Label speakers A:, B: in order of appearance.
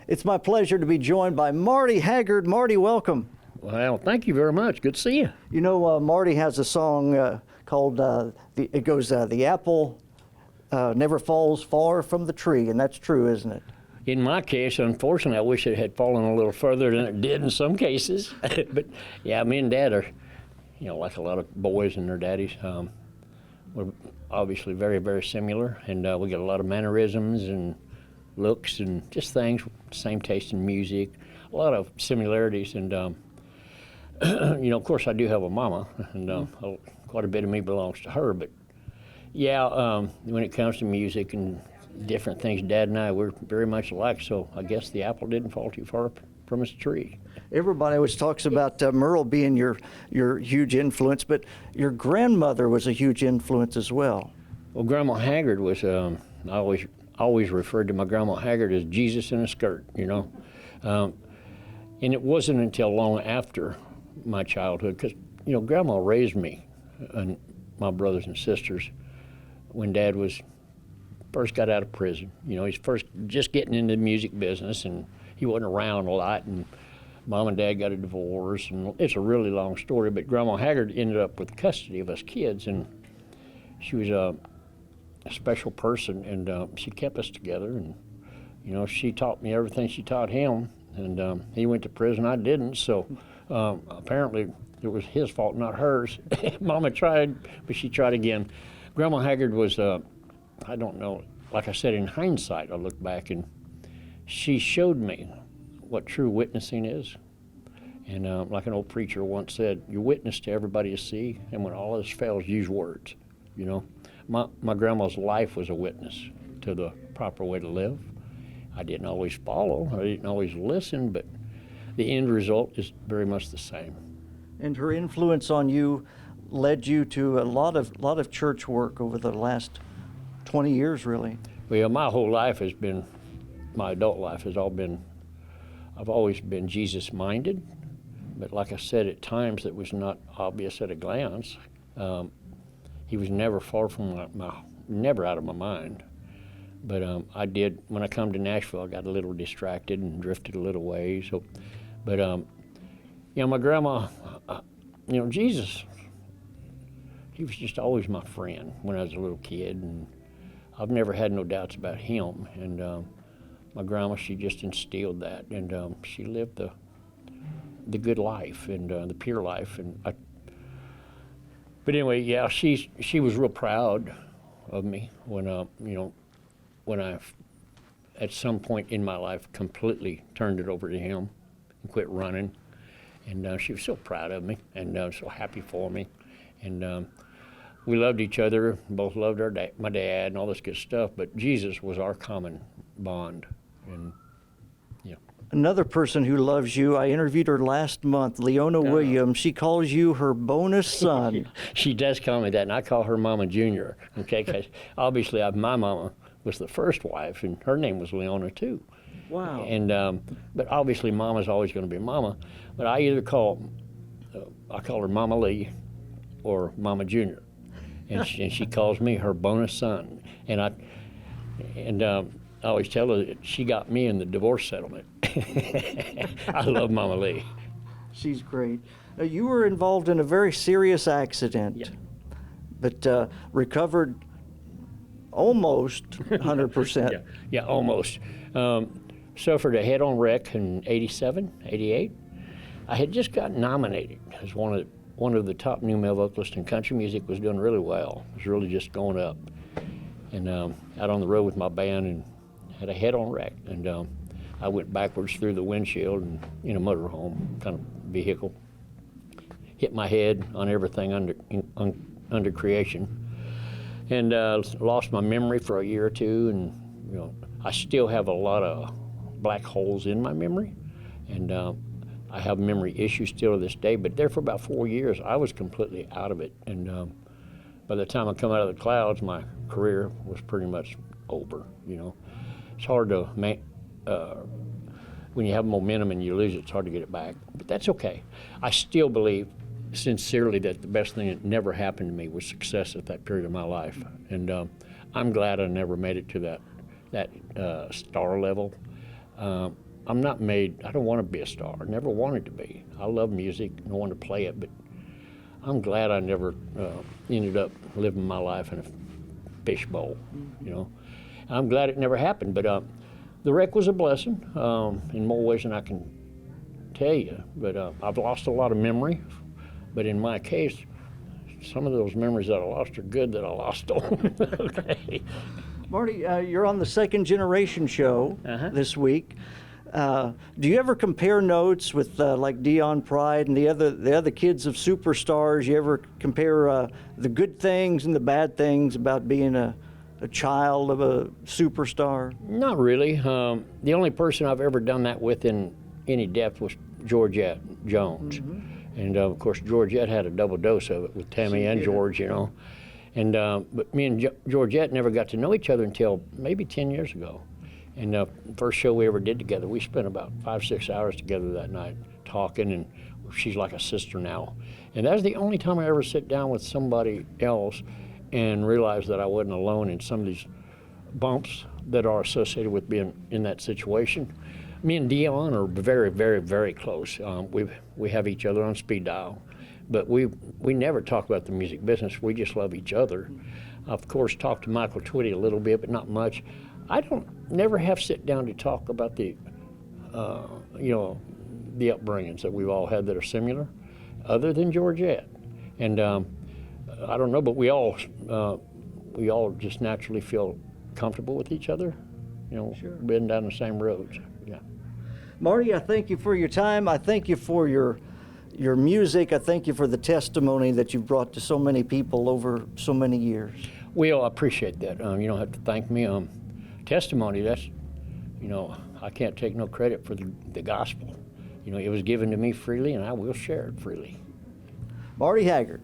A: It's my pleasure to be joined by Marty Haggard. Marty, welcome.
B: Well, thank you very much. Good to see you.
A: You know, Marty has a song called, The Apple Never Falls Far from the Tree, and that's true, isn't it?
B: In my case, unfortunately, I wish it had fallen a little further than it did in some cases. But yeah, me and Dad are, like a lot of boys and their daddies, we're obviously very, very similar, and we got a lot of mannerisms and looks and just things, same taste in music, a lot of similarities. And, of course, I do have a mama, and quite a bit of me belongs to her. But, yeah, when it comes to music and different things, Dad and I, we're very much alike, so I guess the apple didn't fall too far from its tree.
A: Everybody always talks about Merle being your huge influence, but your grandmother was a huge influence as well.
B: Well, Grandma Haggard was, I always referred to my Grandma Haggard as Jesus in a skirt, and it wasn't until long after my childhood, because, Grandma raised me and my brothers and sisters when Dad first got out of prison. He's first just getting into the music business, and he wasn't around a lot, and Mom and Dad got a divorce, and it's a really long story, but Grandma Haggard ended up with custody of us kids, and she was a special person, and she kept us together, and, she taught me everything she taught him, and he went to prison, I didn't, so apparently it was his fault, not hers. Mama tried, but she tried again. Grandma Haggard was, I don't know, like I said, in hindsight, I look back, and she showed me what true witnessing is. And like an old preacher once said, you witness to everybody you see, and when all else fails, use words. My grandma's life was a witness to the proper way to live. I didn't always follow, I didn't always listen, but the end result is very much the same.
A: And her influence on you led you to a lot of church work over the last 20 years, really.
B: Well, my whole life has been, my adult life has all been, I've always been Jesus-minded, but like I said, at times it was not obvious at a glance. He was never far from never out of my mind. But I did, when I come to Nashville, I got a little distracted and drifted a little ways. So, but, my grandma, Jesus, he was just always my friend when I was a little kid, and I've never had no doubts about him. And my grandma, she just instilled that, and she lived the good life and the pure life. And but anyway, yeah, she was real proud of me when when I at some point in my life completely turned it over to him and quit running. And she was so proud of me and so happy for me. And we loved each other, both loved my dad and all this good stuff, but Jesus was our common bond. And
A: another person who loves you, I interviewed her last month, Leona Williams. She calls you her bonus son.
B: She does call me that, and I call her Mama Junior, okay? Because obviously my mama was the first wife, and her name was Leona too.
A: Wow.
B: And but obviously Mama's always going to be Mama, but I either call her Mama Lee or Mama Junior, and she calls me her bonus son. And I always tell her that she got me in the divorce settlement. I love Mama Lee.
A: She's great. You were involved in a very serious accident,
B: yeah.
A: But recovered almost 100%.
B: Yeah, almost. Suffered a head-on wreck in 87, 88. I had just got nominated as one of the top new male vocalists in country music, was doing really well. It was really just going up. And out on the road with my band and had a head-on wreck. And I went backwards through the windshield and in a motorhome kind of vehicle. Hit my head on everything under creation. And lost my memory for a year or two. And I still have a lot of black holes in my memory. And I have memory issues still to this day, but there for about 4 years, I was completely out of it. And by the time I come out of the clouds, my career was pretty much over, It's hard to, when you have momentum and you lose it, it's hard to get it back, but that's okay. I still believe sincerely that the best thing that never happened to me was success at that period of my life. And I'm glad I never made it to that star level. I'm not made. I don't want to be a star. I never wanted to be. I love music and I want to play it, but I'm glad I never ended up living my life in a fishbowl. You know, I'm glad it never happened. But the wreck was a blessing in more ways than I can tell you. But I've lost a lot of memory. But in my case, some of those memories that I lost are good that I lost them. Okay.
A: Marty, you're on the Second Generation show this week. Do you ever compare notes with like Dion Pride and the other kids of Superstars? You ever compare the good things and the bad things about being a child of a superstar?
B: Not really. The only person I've ever done that with in any depth was Georgette Jones. And of course, Georgette had a double dose of it with Tammy and George, you know. And but me and Georgette never got to know each other until maybe 10 years ago. And the first show we ever did together, we spent about 5-6 hours together that night talking, and she's like a sister now. And that was the only time I ever sit down with somebody else and realize that I wasn't alone in some of these bumps that are associated with being in that situation. Me and Dion are very, very, very close. We have each other on speed dial, but we never talk about the music business. We just love each other. Of course, talk to Michael Twitty a little bit, but not much. I don't never have sit down to talk about the, you know, the upbringings that we've all had that are similar, other than Georgette. And I don't know, but we all just naturally feel comfortable with each other, you know, been down the same roads. Yeah.
A: Marty, I thank you for your time. I thank you for your music. I thank you for the testimony that you've brought to so many people over so many years.
B: Well, I appreciate that. You don't have to thank me. Testimony, that's, you know, I can't take no credit for the gospel. You know, it was given to me freely, and I will share it freely.
A: Marty Haggard.